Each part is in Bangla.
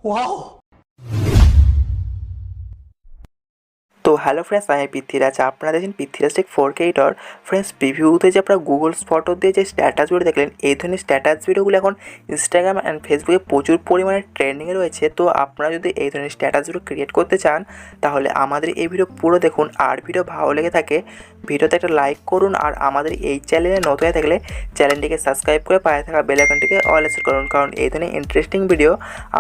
ওয়াও। তো হ্যালো ফ্রেন্ডস, আমি পৃথ্বীরাজ। আপনারা দেখছেন Prithviraj tech 4K editor. Friends, প্রিভিউতে যে আপনারা গুগল ফটো দিয়ে যে স্ট্যাটাস ভিডিও দেখলেন, এই ধরনের স্ট্যাটাস ভিডিওগুলো এখন ইনস্টাগ্রাম অ্যান্ড ফেসবুকে প্রচুর পরিমাণে ট্রেন্ডিংয়ে রয়েছে। তো আপনারা যদি এই ধরনের স্ট্যাটাস ভিডিও ক্রিয়েট করতে চান, তাহলে আমাদের এই ভিডিও পুরো দেখুন। আর ভিডিও ভালো লেগে থাকে ভিডিওতে একটা লাইক করুন। আর আমাদের এই চ্যানেলে নতুন হয়ে থাকলে চ্যানেলটিকে সাবস্ক্রাইব করে পাশে থাকা বেল আইকনটিকে অলে সেট করুন, কারণ এই ধরনের ইন্টারেস্টিং ভিডিও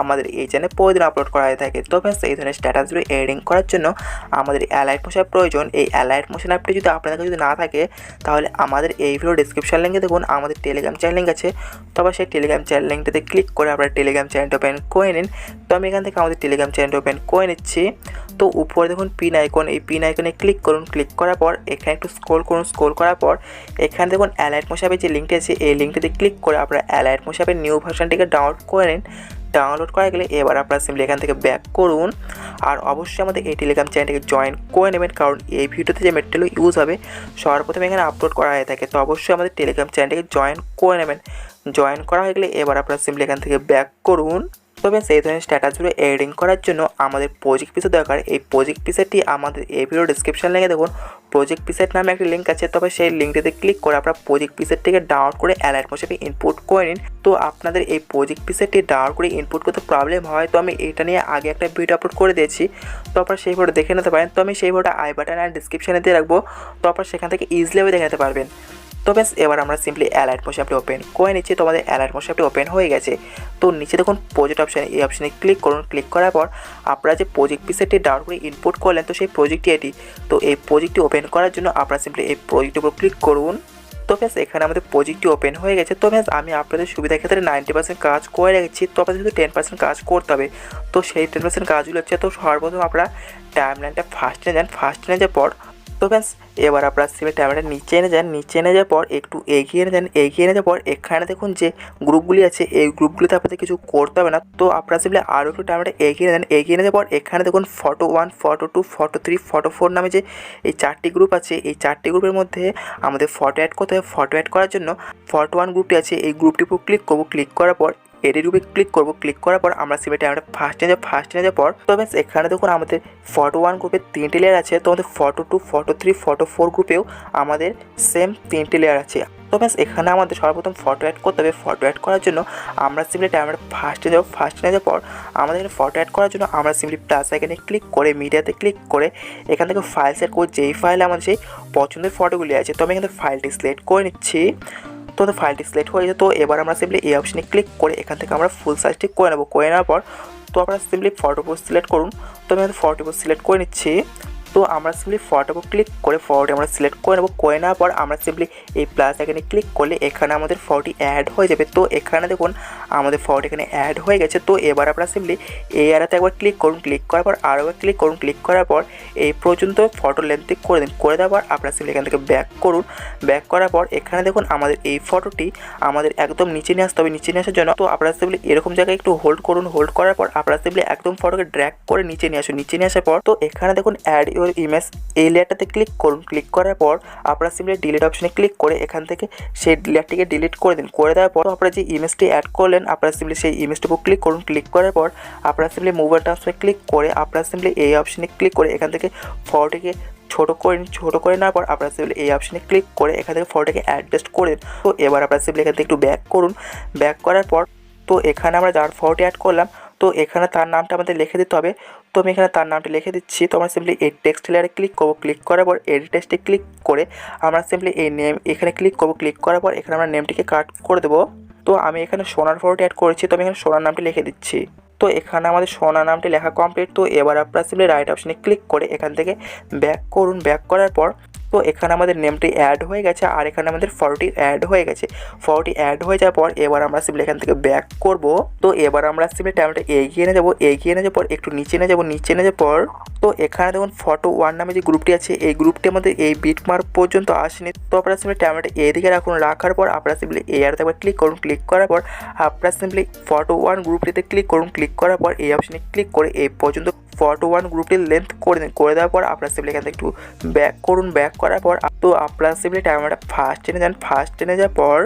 আমাদের এই চ্যানেলে প্রতিদিন আপলোড করা হয়ে থাকে। তো ফ্রেন্ডস, এই ধরনের স্ট্যাটাস ভিডিও এডিটিং করার জন্য আমাদের অ্যালাইট মোশনের প্রয়োজন। এই অ্যালাইট মোশন অ্যাপটি যদি আপনাদের কাছে যদি না থাকে, তাহলে আমাদের এই ভিডিও ডিসক্রিপশন লিঙ্কে দেখুন আমাদের টেলিগ্রাম চ্যানেল লিঙ্ক আছে। তবে সেই টেলিগ্রাম চ্যানেল লিঙ্কটাতে ক্লিক করে আপনারা টেলিগ্রাম চ্যানেলটা ওপেন করে নিন। তো আমি এখান থেকে আমাদের টেলিগ্রাম চ্যানেলটা ওপেন করে নিচ্ছি। তো উপরে দেখুন পিন আইকন, এই পিন আইকনে ক্লিক করুন। ক্লিক করার পর এখানে একটু স্ক্রল করুন। স্ক্রল করার পর এখানে দেখুন অ্যালাইট মোশন অ্যাপের যে লিঙ্কটি আছে, এই লিঙ্কটিতে ক্লিক করে আপনারা অ্যালাইট মোশন অ্যাপের নিউ ভার্সনটিকে ডাউনলোড করে নিন। ডাউনলোড করা গেলে এবার আপনারা সিম্পলি এখান থেকে ব্যাক করুন। আর অবশ্যই আমাদের এই টেলিগ্রাম চ্যানেলটিকে জয়েন করে নেবেন, কারণ এই ভিডিওতে যে মেটেরিয়াল ইউজ হবে সবার প্রথমে এখানে আপলোড করা হয়ে থাকে। তো অবশ্যই আমাদের টেলিগ্রাম চ্যানেলটিকে জয়েন করে নেবেন। জয়েন করা হয়ে গেলে এবার আপনারা সিম্পলি এখান থেকে ব্যাক করুন। তবে সেই ধরনের স্ট্যাটাসগুলো এডিটিং করার জন্য আমাদের প্রজেক্ট পিসের দরকার। এই প্রজেক্ট পিসেরটি আমাদের এই ভিডিও ডিসক্রিপশন লিঙ্কে দেখুন প্রজেক্ট পিসেট নামে একটি লিঙ্ক আছে। তবে সেই লিঙ্কটিতে ক্লিক করে আপনারা প্রজেক্ট পিসেটটিকে ডাউনলোড করে অ্যালাইট মোশনে ইনপুট করে নিন। তো আপনাদের এই প্রজেক্ট পিসেটটি ডাউনলোড করে ইনপুট করতে প্রবলেম হয়, তো আমি এটা নিয়ে আগে একটা ভিডিও আপলোড করে দিয়েছি। তো আপনারা সেই ভিডিও দেখে নিতে পারেন। তো আমি সেই ভিডিওটা আই বাটন আর ডিসক্রিপশনে দিয়ে রাখবো, তো আপনারা সেখান থেকে ইজিলিভাবে দেখে নিতে পারবেন। তো ব্যাস, এবার আমরা সিম্পলি অ্যালাইট মোশন অ্যাপটি ওপেন করে নিচ্ছি। তো আমাদের অ্যালাইট মোশন অ্যাপটি ওপেন হয়ে গেছে। তো নিচে দেখুন প্রজেক্ট অপশানে, এই অপশানে ক্লিক করুন। ক্লিক করার পর আপনারা যে প্রজেক্ট পিসেটটি ডাউনলোড করে ইনপুট করলেন, তো সেই প্রজেক্টটি এটি। তো এই প্রজেক্টটি ওপেন করার জন্য আপনারা সিম্পলি এই প্রজেক্টের উপর ক্লিক করুন। তো ব্যাস, এখানে আমাদের প্রজেক্টটি ওপেন হয়ে গেছে। তো ব্যাস, আমি আপনাদের সুবিধার ক্ষেত্রে 90% কাজ করে রেখেছি। তো আপনাদের শুধু 10% কাজ করতে হবে। তো সেই 10% কাজগুলো হচ্ছে, তো সর্বপ্রথম আপনারা টাইমলাইনটা ফার্স্টে যান। ফার্স্টে যাওয়ার পর তো ব্যাস, এবার আপনার সিমের টাইমলাইনটা নিচে এনে যান। নিচে এনে যাওয়ার পর একটু এগিয়ে এনে যান। এগিয়ে এনে যাওয়ার পর এখানে দেখুন যে গ্রুপগুলি আছে, এই গ্রুপগুলিতে আপনাদের কিছু করতে হবে না। তো আপনারা সিম্পলি আরও একটু টাইমলাইনটা এগিয়ে নেন। এগিয়ে এনে যাওয়ার পর এখানে দেখুন ফটো 1, ফটো 2, ফটো 3, ফটো 4 নামে যে এই 4টি গ্রুপ আছে, এই 4টি গ্রুপের মধ্যে আমাদের ফটো অ্যাড করতে হবে। ফটো অ্যাড করার জন্য ফটো 1 গ্রুপটি আছে, এই গ্রুপটির উপর ক্লিক করবো। ক্লিক করার পর এডিট গ্রুপে ক্লিক করবো। ক্লিক করার পর আমরা সিমের টাইমলাইনটা ফার্স্টে যাওয়ার পর তো ব্যাস, এখানে দেখুন আমাদের ফটো 1 গ্রুপে 3টি লেয়ার আছে। তো আমাদের ফটো 2, ফটো 3, ফটো 4 গ্রুপেও আমাদের সেম 3টি লেয়ার আছে। তো ব্যাস, এখানে আমাদের সর্বপ্রথম ফটো অ্যাড করতে হবে। ফটো অ্যাড করার জন্য আমরা সিম্পলি টাইমলাইনটা ফার্স্টে যাওয়ার পর আমাদের এখানে ফটো অ্যাড করার জন্য আমরা সিম্পলি প্লাস আইকনে ক্লিক করে মিডিয়াতে ক্লিক করে এখান থেকে ফাইল সেট করে যেই ফাইলে আমাদের সেই পছন্দের ফটোগুলি আছে, তো আমি এখানে ফাইলটি সিলেক্ট করে নিচ্ছি। তো ফাইলটি সিলেক্ট হয়ে গেছে। তো এবার আমরা সিম্পলি এই অপশনে ক্লিক করে এখান থেকে আমরা ফুল সাইজটি করে নেবো। করে নেওয়ার পর তো আপনারা সিম্পলি ফটো পোস্ট সিলেক্ট করুন। তো আমি ফটো পোস্ট সিলেক্ট করে নিচ্ছি। তো আমরা সিম্পলি ফটো ক্লিক করে ফটোটি আমরা সিলেক্ট করে নেবো। করে নেওয়ার পর আমরা সিম্পলি এই প্লাস এখানে ক্লিক করলে এখানে আমাদের ফটোটি অ্যাড হয়ে যাবে। তো এখানে দেখুন আমাদের ফটো এখানে অ্যাড হয়ে গেছে। তো এবার আপনারা সিম্পলি এই এরাতে একবার ক্লিক করুন। ক্লিক করার পর আরও একবার ক্লিক করুন। ক্লিক করার পর এই পর্যন্ত ফটো লেন্থ করে দিন। করে দেওয়ার পর আপনারা সিম্পলি এখান থেকে ব্যাক করুন। ব্যাক করার পর এখানে দেখুন আমাদের এই ফটোটি আমাদের একদম নিচে নিয়ে আসতে হবে। নিচে নিয়ে আসার জন্য তো আপনারা সিম্পলি এরকম জায়গায় একটু হোল্ড করুন। হোল্ড করার পর আপনারা সিম্পলি একদম ফটোকে ড্র্যাগ করে নিচে নিয়ে আসুন। নিচে নিয়ে আসার পর তো এখানে দেখুন অ্যাড ইউর ইমেজ, এই লেয়ারটাতে ক্লিক করুন। ক্লিক করার পর আপনারা সিম্পলি ডিলিট অপশনে ক্লিক করে এখান থেকে সেই লেয়ারটিকে ডিলিট করে দিন। করে দেওয়ার পর আপনারা যে ইমেজটি অ্যাড করলেন, আপনারা সিম্পলি সেই ইমেজটির উপর ক্লিক করুন। ক্লিক করার পর আপনারা সিম্পলি মুভার ট্রান্সফারে ক্লিক করে আপনারা সিম্পলি এই অপশনে ক্লিক করে এখান থেকে ফটোটিকে ছোটো করে নেওয়ার পর আপনারা সিম্পলি এই অপশনে ক্লিক করে এখান থেকে ফটোটাকে অ্যাডজাস্ট করে দিন। তো এবার আপনারা সিম্পলি এখান থেকে একটু ব্যাক করুন। ব্যাক করার পর তো এখানে আমরা যার ফটোটি অ্যাড করলাম, তো এখানে তার নামটা আমাদের লিখে দিতে হবে। তো আমি এখানে তার নামটা লিখে দিচ্ছি। তো আমরা সিম্পলি এই টেক্সট লেয়ারে ক্লিক করবো। ক্লিক করার পর এডিট টেক্সটে ক্লিক করে আমরা সিম্পলি এই নেম এখানে ক্লিক করবো। ক্লিক করার পর এখানে আমরা নেমটিকে কাট করে দেবো। তো আমি এখানে সোনার ফটোটি অ্যাড করেছি, তো আমি এখানে সোনার নামটি লিখে দিচ্ছি। তো এখানে আমাদের সোনা নামটি লেখা কমপ্লিট। তো এবার আপনারা সিম্পলি রাইট অপশনে ক্লিক করে এখান থেকে ব্যাক করুন। ব্যাক করার পর তো এখানে আমাদের নেমটি অ্যাড হয়ে গেছে আর এখানে আমাদের ফটোটি অ্যাড হয়ে গেছে। ফটোটি অ্যাড হয়ে যাওয়ার পর এবার আমরা সিম্পলি এখান থেকে ব্যাক করব। তো এবার আমরা সিম্পলি টাইমটা এগিয়ে নিয়ে যাবো। এগিয়ে নিয়ে যাওয়ার পর একটু নিচে নিয়ে যাবো। নিচে নিয়ে যাওয়ার পর তো এখানে দেখুন ফটো 1 নামে যে গ্রুপটি আছে, এই গ্রুপটি আমাদের এই বিট মার্ক পর্যন্ত আসেনি। তো আপনারা সিম্পলি টাইমটা এদিকে রাখুন। রাখার পর আপনারা সিম্পলি এই আরতে একবার ক্লিক করুন। ক্লিক করার পর আপনারা সিম্পলি ফটো 1 গ্রুপটিতে ক্লিক করুন। ক্লিক করার পর এই অপশনে ক্লিক করে এই পর্যন্ত ফটো 1 গ্রুপটির লেন্থ করে দিন। করে দেওয়ার পর আপনারা সিম্পলি এখান থেকে একটু ব্যাক করুন। ব্যাক করার পর তো আপনারা সিম্পলি টাইমারটা ফার্স্ট টেনে যান। ফার্স্ট টেনে যাওয়ার পর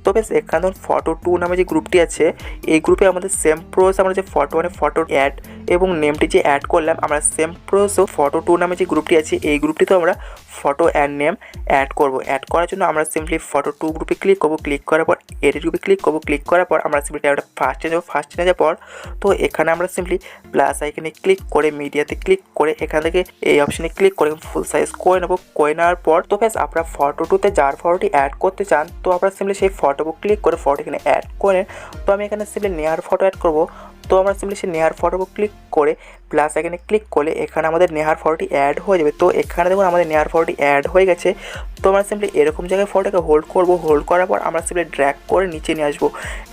তো বেশ এখানে ধরুন ফটো 2 নামে যে গ্রুপটি আছে এই গ্রুপে আমাদের সেম প্রসেস আমরা যে ফটো 1 ফটো অ্যাড এবং নেমটি যে অ্যাড করলাম আমরা সেম প্রসেস ফটো 2 নামে যে গ্রুপটি আছে এই গ্রুপটিতে আমরা ফটো অ্যান্ড নেম অ্যাড করব। অ্যাড করার জন্য আমরা সিম্পলি ফটো 2 গ্রুপে ক্লিক করব, ক্লিক করার পর এডিট গ্রুপে ক্লিক করব, ক্লিক করার পর আমরা সিম্পলি ট্যাবটা ফার্স্টে যাব, ফার্স্টে যাওয়ার পর তো এখানে আমরা সিম্পলি প্লাস আইকনে ক্লিক করে মিডিয়াতে ক্লিক করে এখান থেকে এই অপশনে ক্লিক করে ফুল সাইজ করে নেব। করে নেওয়ার পর তো ব্যাস আপনারা ফটো 2তে যার ফটোটি অ্যাড করতে চান তো আপনারা সিম্পলি সেই ফটো ক্লিক করে ফটো এখানে অ্যাড করে। তো আমি এখানে সিম্পলি নেয়ার ফটো অ্যাড করব। তো আমরা সিম্পলি সেই নেহার ফটো ক্লিক করে প্লাস এখানে ক্লিক করলে এখানে আমাদের নেহার ফটোটি অ্যাড হয়ে যাবে। তো এখানে দেখুন আমাদের নেহার ফটোটি অ্যাড হয়ে গেছে। তো আমরা সিম্পলি এরকম জায়গায় ফটোটাকে হোল্ড করব, হোল্ড করার পর আমরা সিম্পলি ড্র্যাগ করে নিচে নিয়ে আসবো।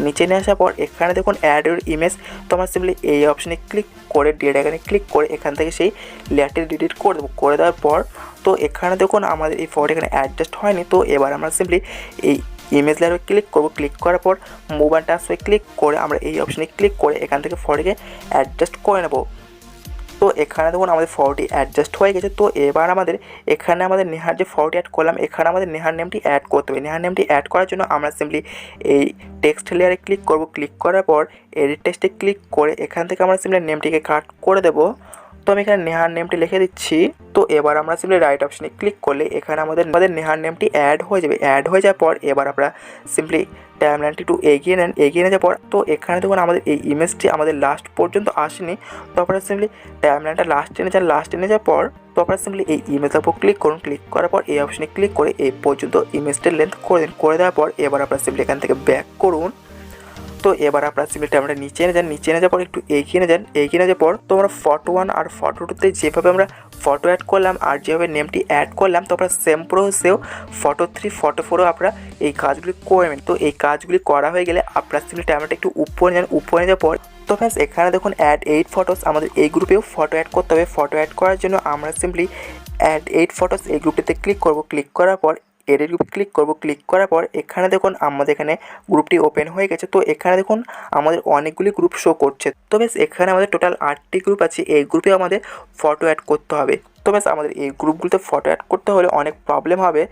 নিচে নিয়ে আসার পর এখানে দেখুন অ্যাড ইউর ইমেজ। তো আমরা সিম্পলি এই অপশনে ক্লিক করে ডিলিট এখানে ক্লিক করে এখান থেকে সেই লেয়ারটি ডিলিট করে দেবো। করে দেওয়ার পর তো এখানে দেখুন আমাদের এই ফটো এখানে অ্যাডজাস্ট হয়নি। তো এবার আমরা সিম্পলি এই ইমেজ লেয়ারে ক্লিক করব, ক্লিক করার পর মুভ অ্যান্ড ট্রান্সফারে ক্লিক করে আমরা এই অপশনে ক্লিক করে এখান থেকে ফটোকে অ্যাডজাস্ট করে নেব। তো এখানে দেখুন আমাদের ফটোটি অ্যাডজাস্ট হয়ে গেছে। তো এবার আমাদের এখানে আমাদের নেহার যে ফটোটি অ্যাড করলাম এখানে আমাদের নেহার নেমটি অ্যাড করতে হবে। নেহার নেমটি অ্যাড করার জন্য আমরা সিম্পলি এই টেক্সট লেয়ারে ক্লিক করব, ক্লিক করার পর এডিট টেক্সটে ক্লিক করে এখান থেকে আমরা সিম্পলি নেমটিকে কাট করে দেবো। তো আমি এখানে নেহার নেমটি লিখে দিচ্ছি। তো এবার আমরা সিম্পলি রাইট অপশনে ক্লিক করলে এখানে আমাদের নেহার নেমটি অ্যাড হয়ে যাবে। অ্যাড হয়ে যাওয়ার পর এবার আমরা সিম্পলি টাইমলাইনটি একটু এগিয়ে নেন। এগিয়ে নিয়ে যাওয়ার পর তো এখানে দেখুন আমাদের এই ইমেজটি আমাদের লাস্ট পর্যন্ত আসেনি। তো আপনারা সিম্পলি টাইমলাইনটা লাস্ট টেনে যান। লাস্ট টেনে যাওয়ার পর তো আপনারা সিম্পলি এই ইমেজের উপর ক্লিক করুন। ক্লিক করার পর এই অপশনে ক্লিক করে এই পর্যন্ত ইমেজটির লেন্থ করে দিন। করে দেওয়ার পর এবার আপনারা সিম্পলি এখান থেকে ব্যাক করুন। তো এবার আপনারা সিম্পলি টাইমটা নিচে এনে যান। নিচে এনে যাওয়ার পর একটু এগিয়ে নিয়ে যান। এগিয়ে নিয়ে যাওয়ার পর তো আমরা ফটো 1 আর ফটো 2তে যেভাবে আমরা ফটো অ্যাড করলাম আর যেভাবে নেমটি অ্যাড করলাম তো আপনারা সেম প্রসেসেও ফটো 3 ফটো 4ও আপনারা এই কাজগুলি করবেন। তো এই কাজগুলি করা হয়ে গেলে আপনারা সিম্পলি টাইমটা একটু উপরে যান। উপরে যাওয়ার পর তো ফ্রেন্ডস এখানে দেখুন অ্যাড 8 ফটোস আমাদের এই গ্রুপেও ফটো অ্যাড করতে হবে। ফটো অ্যাড করার জন্য আমরা সিম্পলি অ্যাড 8 ফটোস এই গ্রুপটিতে ক্লিক করব। ক্লিক করার পর এডিট গ্রুপে ক্লিক করব। ক্লিক করার পর এখানে দেখুন আমাদের এখানে গ্রুপটি ওপেন হয়ে গেছে। তো এখানে দেখুন আমাদের অনেকগুলি গ্রুপ শো করছে। তো বেশ এখানে আমাদের টোটাল 8টি গ্রুপ আছে। এই গ্রুপে আমাদের ফটো অ্যাড করতে হবে। তো বেশ আমাদের এই গ্রুপগুলোতে ফটো অ্যাড করতে হলে অনেক প্রবলেম হবে।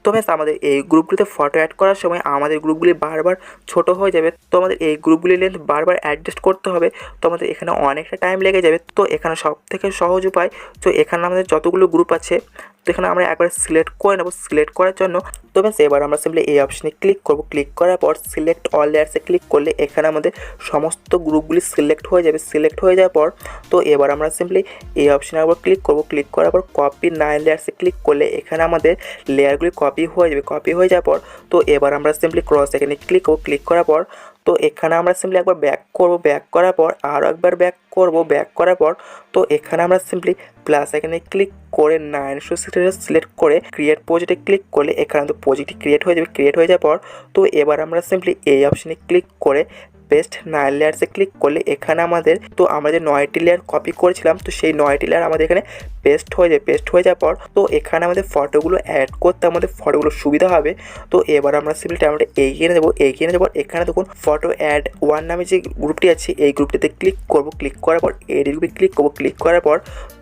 তো বেশ আমাদের এই গ্রুপগুলিতে ফটো অ্যাড করার সময় আমাদের গ্রুপগুলি বারবার ছোট হয়ে যাবে। তো আমাদের এই গ্রুপগুলির লেন্থ বারবার অ্যাডজাস্ট করতে হবে। তো আমাদের এখানে অনেকটা টাইম লেগে যাবে। তো এখানে সবথেকে সহজ উপায় তো এখানে আমাদের যতগুলো গ্রুপ আছে তো এখানে আমরা একবার সিলেক্ট করে নেব। সিলেক্ট করার জন্য তো বেশ এবার আমরা সিম্পলি এই অপশনে ক্লিক করব। ক্লিক করার পর সিলেক্ট অল লেয়ার্সে ক্লিক করলে এখানে আমাদের সমস্ত গ্রুপগুলি সিলেক্ট হয়ে যাবে। সিলেক্ট হয়ে যাওয়ার পর তো এবার আমরা সিম্পলি এই অপশনে আবার ক্লিক করব। ক্লিক করার পর কপি 9 লেয়ার্সে ক্লিক করলে এখানে আমাদের লেয়ারগুলি কপি হয়ে যাবে। কপি হয়ে যাওয়ার পর তো এবার আমরা সিম্পলি ক্রস এখানে ক্লিক করব। ক্লিক করার পর তো এখানে আমরা সিম্পলি একবার ব্যাক করব। ব্যাক করার পর আরও একবার ব্যাক করব। ব্যাক করার পর তো এখানে আমরা সিম্পলি প্লাস এখানে ক্লিক করে 960 সিলেক্ট করে ক্রিয়েট প্রজেক্টে ক্লিক করলে এখানে তো প্রজেক্টটি ক্রিয়েট হয়ে যাবে। ক্রিয়েট হয়ে যাওয়ার পর তো এবার আমরা সিম্পলি এই অপশনে ক্লিক করে পেস্ট 9 লেয়ার্সে ক্লিক করলে এখানে আমাদের তো আমরা যে 9টি লেয়ার কপি করেছিলাম তো সেই 9টি লেয়ার আমাদের এখানে পেস্ট হয়ে যায়। পেস্ট হয়ে যাওয়ার পর তো এখানে আমাদের ফটোগুলো অ্যাড করতে আমাদের ফটোগুলো সুবিধা হবে। তো এবার আমরা সিম্পলি টাইমটা এগিয়ে নিয়ে যাবো। এগিয়ে নিয়ে যাওয়ার এখানে দেখুন ফটো অ্যাড 1 নামে যে গ্রুপটি আছে এই গ্রুপটিতে ক্লিক করব। ক্লিক করার পর এডিট গ্রুপে ক্লিক করব। ক্লিক করার পর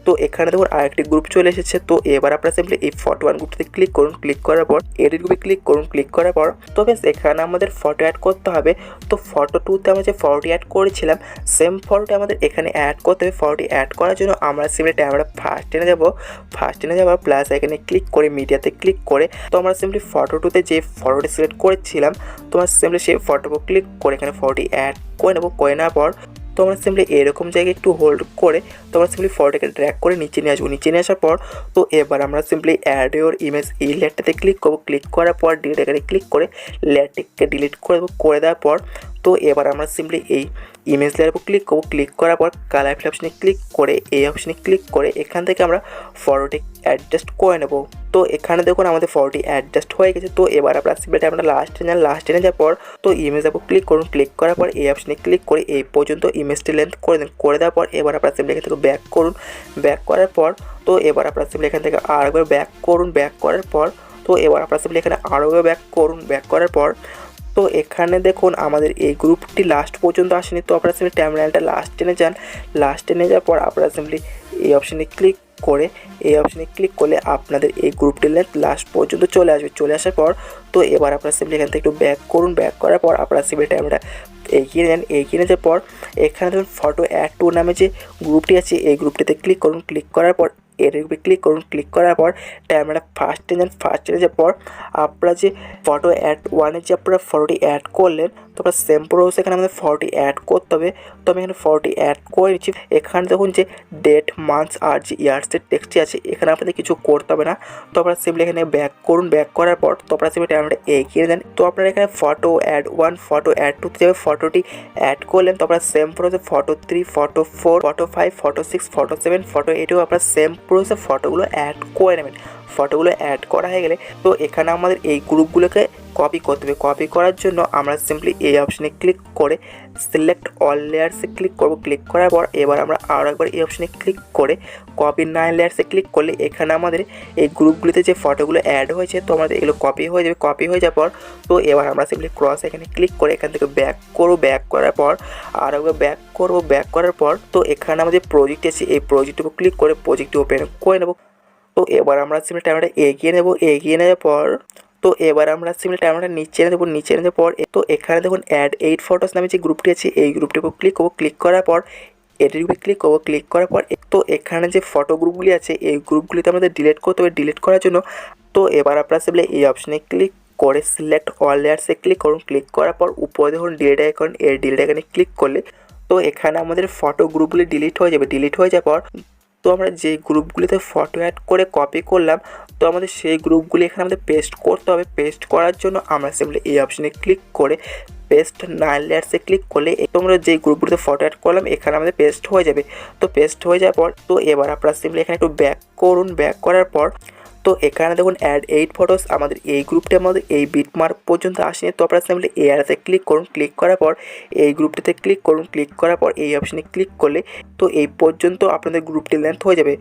তো এখানে দেখুন আরেকটি গ্রুপ চলে এসেছে। তো এবার আপনারা সিম্পলি এই ফটো 1 গ্রুপটিতে ক্লিক করুন। ক্লিক করার পর এডিট গ্রুপে ক্লিক করুন। ক্লিক করার পর তো বেশ এখানে আমাদের ফটো অ্যাড করতে হবে। তো ফটো 2তে আমরা যে ফটোটি অ্যাড করেছিলাম সেম ফটোটি আমাদের এখানে অ্যাড করতে হবে। ফটোটি অ্যাড করার জন্য আমরা সিম্পলি টাইমটা ফার্স্ট এনে যাব। ফার্স্ট এনে যাওয়ার প্লাস এখানে ক্লিক করে মিডিয়াতে ক্লিক করে তো আমরা সিম্পলি ফটো 2তে যে ফটোটি সিলেক্ট করেছিলাম তো আমরা সিম্পলি সেই ফটোর উপর ক্লিক করে এখানে ফটোটি অ্যাড করে নেব। করে নেওয়ার পর তো আমরা সিম্পলি এরকম জায়গায় একটু হোল্ড করে তো আমরা সিম্পলি ফটোটাকে ড্র্যাগ করে নিচে নিয়ে আসবো। নিচে নিয়ে আসার পর তো এবার আমরা সিম্পলি অ্যাড ইউর ইমেজ এই লেয়ারটাতে ক্লিক করবো। ক্লিক করার পর ডিলিট এখানে ক্লিক করে লেয়ারটিকে ডিলিট করে দেবো। করে দেওয়ার পর তো এবার আমরা সিম্পলি এই ইমেজ লেয়ারের উপর ক্লিক করবো। ক্লিক করার পর কালার ফিল অপশনে ক্লিক করে এই অপশনে ক্লিক করে এখান থেকে আমরা ফটোটি অ্যাডজাস্ট করে নেব। তো এখানে দেখুন আমাদের ফটোটি অ্যাডজাস্ট হয়ে গেছে। তো এবার আপনারা সিম্পলি আমরা লাস্টে যান। লাস্টে যাওয়ার পর তো ইমেজের উপর ক্লিক করুন। ক্লিক করার পর এই অপশনে ক্লিক করে এই পর্যন্ত ইমেজটি লেন্থ করে দিন। করে দেওয়ার পর এবার আপনারা সিম্পলি এখান থেকে ব্যাক করুন। ব্যাক করার পর তো এবার আপনারা সিম্পলি এখান থেকে আরেকবার ব্যাক করুন। ব্যাক করার পর তো এবার আপনারা সিম্পলি এখানে আরও ব্যাক করুন। ব্যাক করার পর তো এখানে দেখুন আমাদের এই গ্রুপটি লাস্ট পর্যন্ত আসেনি। তো আপনারা সিম্পলি টাইমলাইনটা লাস্ট টেনে যান। লাস্ট টেনে যাওয়ার পর আপনারা সিম্পলি এই অপশনে ক্লিক করে এই অপশানে ক্লিক করলে আপনাদের এই গ্রুপটির লেন্থ লাস্ট পর্যন্ত চলে আসবে। চলে আসার পর তো এবার আপনারা সিম্পলি এখান থেকে একটু ব্যাক করুন। ব্যাক করার পর আপনারা সিম্পলি টাইমটা এগিয়ে নেন। এগিয়ে নেওয়ার পর এখানে দেখুন ফটো অ্যাড টু নামে যে গ্রুপটি আছে এই গ্রুপটিতে ক্লিক করুন। ক্লিক করার পর এর উপরে ক্লিক করুন। ক্লিক করার পর টাইমটা ফার্স্টে নেন। ফার্স্টে যাওয়ার পর আপনারা যে ফটো অ্যাড ওয়ানে যে আপনারা ফটোটি অ্যাড করলেন তো আপনার সেম প্রসেস এখানে আমাদের ফটোটি অ্যাড করতে হবে। তো আমি এখানে ফটোটি অ্যাড করে নিচ্ছি। এখানে দেখুন যে ডেট, মান্থস আর যে ইয়ার্সের টেক্সটটি আছে এখানে আপনাদের কিছু করতে হবে না। তো আপনারা সিম্পলি এখানে ব্যাক করুন। ব্যাক করার পর তো আপনারা সিম্পলি টাইমটা এগিয়ে দেন। তো আপনারা এখানে photo add one, photo add টুতে যাবে, ফটোটি অ্যাড করলেন। তো আপনারা সেম প্রসেসে photo 3, photo 4, photo 5, photo 6, photo 7, photo 8এও আপনারা সেম প্রসেসে ফটোগুলো অ্যাড করে নেবেন। ফটোগুলো অ্যাড করা হয়ে গেলে তো এখানে আমাদের এই গ্রুপগুলোকে কপি করতে হবে। কপি করার জন্য আমরা সিম্পলি এই অপশানে ক্লিক করে সিলেক্ট অল লেয়ার্সে ক্লিক করব। ক্লিক করার পর এবার আমরা আরও একবার এই অপশানে ক্লিক করে কপি 9 লেয়ার্সে ক্লিক করলে এখানে আমাদের এই গ্রুপগুলিতে যে ফটোগুলো অ্যাড হয়েছে তো আমাদের এগুলো কপি হয়ে যাবে। কপি হয়ে যাওয়ার পর তো এবার আমরা সিম্পলি ক্রস এখানে ক্লিক করে এখান থেকে ব্যাক করব। ব্যাক করার পর আরও একবার ব্যাক করব। ব্যাক করার পর তো এখানে আমাদের প্রজেক্ট আছে এই প্রজেক্টের উপর ক্লিক করে প্রজেক্টটি ওপেন করে নেব। তো এবার আমরা সিম্পলি টাইমটা এগিয়ে নেব। এগিয়ে নেওয়ার পর তো এবার আমরা সিম্পলি টাইমটা নিচে এনে দেবো। নিচে এনে দেওয়ার পর তো এখানে দেখুন অ্যাড 8 ফটোস নামে যে গ্রুপটি আছে এই গ্রুপটির উপর ক্লিক করবো। ক্লিক করার পর এটির উপরে ক্লিক করবো। ক্লিক করার পর তো এখানে যে ফটো গ্রুপগুলি আছে এই গ্রুপগুলিতে আমাদের ডিলিট করতে হবে। ডিলিট করার জন্য তো এবার আপনারা সিম্পলি এই অপশানে ক্লিক করে সিলেক্ট অল লেয়ার্সে ক্লিক করুন। ক্লিক করার পর উপরে দেখুন ডিলিট আইকন, এই ডিলিট আইকনে ক্লিক করলে তো এখানে আমাদের ফটো গ্রুপগুলি ডিলিট হয়ে যাবে। ডিলিট হয়ে যাওয়ার পর তো আমরা যে গ্রুপগুলিতে ফটো অ্যাড করে কপি করলাম তো আমাদের সেই গ্রুপগুলি এখানে আমাদের পেস্ট করতে হবে। পেস্ট করার জন্য আমরা সিম্পলি এই অপশানে ক্লিক করে পেস্ট 9 লেয়ার্সে ক্লিক করলে তোমরা যে গ্রুপগুলিতে ফটো অ্যাড করলাম এখানে আমাদের পেস্ট হয়ে যাবে। তো পেস্ট হয়ে যাওয়ার পর তো এবার আপনারা সিম্পলি এখানে একটু ব্যাক করুন। ব্যাক করার পর তো এখানে দেখুন অ্যাড 8 ফটোস আমাদের এই গ্রুপটা আমাদের এই বিটমার্ক পর্যন্ত আসেনি। তো আপনারা সিম্পলি এই অ্যাডাতে ক্লিক করুন। ক্লিক করার পর এই গ্রুপটিতে ক্লিক করুন। ক্লিক করার পর এই অপশানে ক্লিক করলে তো এই পর্যন্ত আপনাদের গ্রুপটির লেন্থ হয়ে যাবে।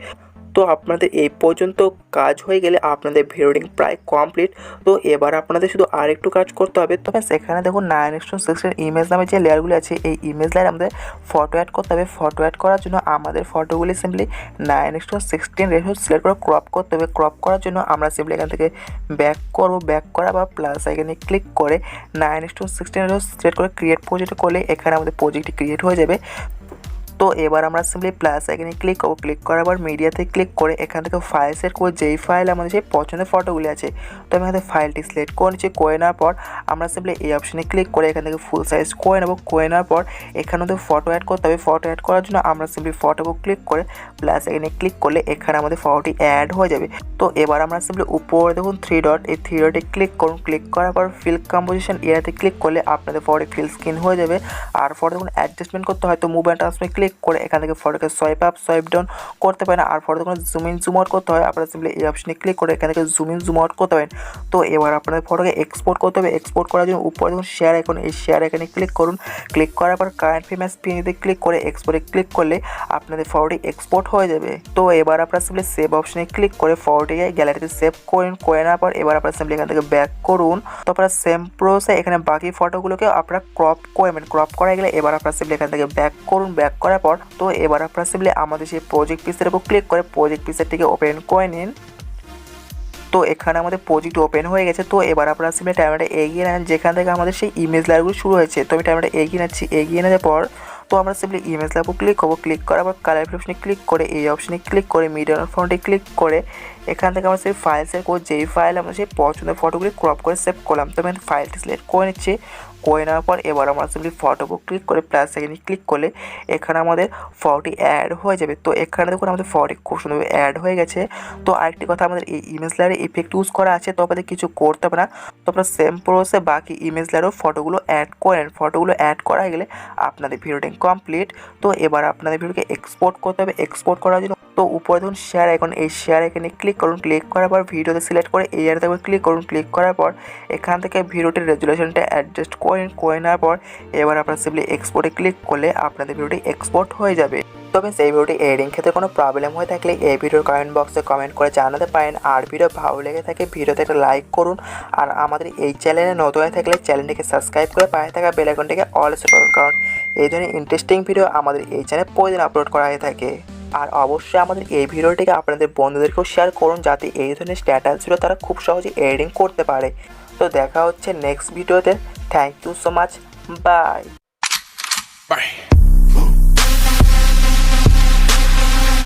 তো আপনাদের এই পর্যন্ত কাজ হয়ে গেলে আপনাদের ভিডিওটি প্রায় কমপ্লিট। তো এবার আপনাদের শুধু আরেকটু কাজ করতে হবে। তো এখানে দেখুন 9:16 ইমেজ নামে যে লেয়ারগুলি আছে এই ইমেজ লেয়ার আমাদের ফটো অ্যাড করতে হবে। ফটো অ্যাড করার জন্য আমাদের ফটোগুলি সিম্পলি 9:16 রেশিও সিলেক্ট করে ক্রপ করতে হবে। ক্রপ করার জন্য আমরা সিম্পলি এখান থেকে ব্যাক করব। ব্যাক করা বা প্লাস এখানে ক্লিক করে 9:16 রেশিও সিলেক্ট করে ক্রিয়েট প্রজেক্ট করলে এখানে আমাদের প্রজেক্টটি ক্রিয়েট হয়ে যাবে। তো এবার আমরা সিম্পলি প্লাস এখানে ক্লিক করব। ক্লিক করার পর মিডিয়াতে ক্লিক করে এখান থেকে ফাইল সেট করে যেই ফাইল আমাদের সেই পছন্দের ফটোগুলি আছে তো আমি এখানে ফাইলটি সিলেক্ট করে নিচ্ছি। করে নেওয়ার পর আমরা সিম্পলি এই অপশানে ক্লিক করে এখান থেকে ফুল সাইজ করে নেব। করে নেওয়ার পর এখানে আমাদের ফটো অ্যাড করতে হবে। ফটো অ্যাড করার জন্য আমরা সিম্পলি ফটো ক্লিক করে প্লাস এখানে ক্লিক করলে এখানে আমাদের ফটোটি অ্যাড হয়ে যাবে। তো এবার আমরা সিম্পলি উপরে দেখুন 3 ডট, এই 3 ডটে ক্লিক করুন। ক্লিক করার পর ফিল কম্পোজিশন এরিয়াতে ক্লিক করলে আপনাদের ফটোটি ফিল স্ক্রিন হয়ে যাবে। আর ফটো দেখুন অ্যাডজাস্টমেন্ট করতে হয় তো মুভ অ্যান্ড ট্রান্সফর্মে ক্লিক করে এখান থেকে ফটোকে সোয়াইপ আপ সোয়াইপ ডাউন করতে পারেন। আর ফটো যখন জুম ইন জুম আউট করতে হয় আপনারা সিম্পলি এই অপশনে ক্লিক করে এখান থেকে জুম ইন জুম আউট করতে পারেন। তো এবার আপনাদের ফটোকে এক্সপোর্ট করতে হবে। এক্সপোর্ট করার জন্য উপরে দেখুন শেয়ার আইকন, এই শেয়ার আইকনে ক্লিক করুন। ক্লিক করার পর কারেন্ট ফ্রেম অ্যাজ পিএনজিতে ক্লিক করে এক্সপোর্টে ক্লিক করলে আপনাদের ফটোটি এক্সপোর্ট হয়ে যাবে। তো এবার আপনারা সিম্পলি সেভ অপশনে ক্লিক করে ফটোটিকে গ্যালারিতে সেভ করুন। করে নেওয়ার পর এবার আপনারা সিম্পলি এখান থেকে ব্যাক করুন। তো আপনারা সেম প্রসেসে এখানে বাকি ফটোগুলোকে আপনারা ক্রপ করবেন। ক্রপ করা গেলে এবার আপনারা সিম্পলি এখান থেকে ব্যাক করুন। ব্যাক করার পর তো এবার আপনারা সিম্পলি আমাদের সেই প্রজেক্ট পিসের উপর ক্লিক করে প্রজেক্ট পিসেরটিকে ওপেন করে নিন। তো এখানে আমাদের প্রজেক্ট ওপেন হয়ে গেছে। তো এবার আপনারা সিম্পলি টাইমটা এগিয়ে নেন যেখান থেকে আমাদের সেই ইমেজ লেয়ারগুলো শুরু হয়েছে। তো আমি টাইমটা এগিয়ে নিচ্ছি। এগিয়ে নেওয়ার পর তো আমরা সিম্পলি ইমেজ লেয়ার উপর ক্লিক করবো। ক্লিক করার পর কালার অপশনে ক্লিক করে এই অপশনে ক্লিক করে মিডিয়াম ফন্টে ক্লিক করে এখান থেকে আমরা সেই ফাইল সেভ করব। যেই ফাইল আমরা সেই পছন্দের ফটোগুলি ক্রপ করে সেভ করলাম। তো আমি ফাইলটি সিলেক্ট করে নিচ্ছি। করে নেওয়ার পর এবার আমরা সিম্পলি ফটো উপর ক্লিক করে প্লাস সেকেন্ডে ক্লিক করলে এখানে আমাদের ফটোটি অ্যাড হয়ে যাবে। তো এখানে দেখুন আমাদের ফটোটি খুব সুন্দরভাবে অ্যাড হয়ে গেছে। তো আরেকটি কথা, আমাদের এই ইমেজ লেয়ারে ইফেক্ট ইউজ করা আছে তো আপনাদের কিছু করতে হবে না। তো আপনারা সেম প্রসেসে বাকি ইমেজ লেয়ারেও ফটোগুলো অ্যাড করেন। ফটোগুলো অ্যাড করা গেলে আপনাদের ভিডিওটি কমপ্লিট। তো এবার আপনাদের ভিডিওকে এক্সপোর্ট করতে হবে। এক্সপোর্ট করার জন্য তো উপরে দেখুন শেয়ার আইকন, এই শেয়ার আইকনে ক্লিক করুন। ক্লিক করার পর ভিডিওতে সিলেক্ট করে এই এরিয়াতে ক্লিক করুন। ক্লিক করার পর এখান থেকে ভিডিওটির রেজুলেশনটা অ্যাডজাস্ট করে নেওয়ার পর এবার আপনারা সিম্পলি এক্সপোর্টে ক্লিক করলে আপনাদের ভিডিওটি এক্সপোর্ট হয়ে যাবে। তবে সেই ভিডিওটি এডিটিং ক্ষেত্রে কোনো প্রবলেম হয়ে থাকলে এই ভিডিওর কমেন্ট বক্সে কমেন্ট করে জানাতে পারেন। আর ভিডিও ভালো লেগে থাকে ভিডিওতে একটা লাইক করুন। আর আমাদের এই চ্যানেলে নতুন হয়ে থাকলে চ্যানেলটিকে সাবস্ক্রাইব করে পাশে থাকা বেল আইকনটিকে অল সেট করুন, কারণ এই ধরনের ইন্টারেস্টিং ভিডিও আমাদের এই চ্যানেলে প্রতিদিন আপলোড করা হয়ে থাকে। আর অবশ্যই আমাদের এই ভিডিওটিকে আপনাদের বন্ধুদেরকেও শেয়ার করুন, যাতে এই ধরনের স্ট্যাটাসগুলো তারা খুব সহজে এডিটিং করতে পারে। তো দেখা হচ্ছে নেক্সট ভিডিওতে। Thank you so much. By.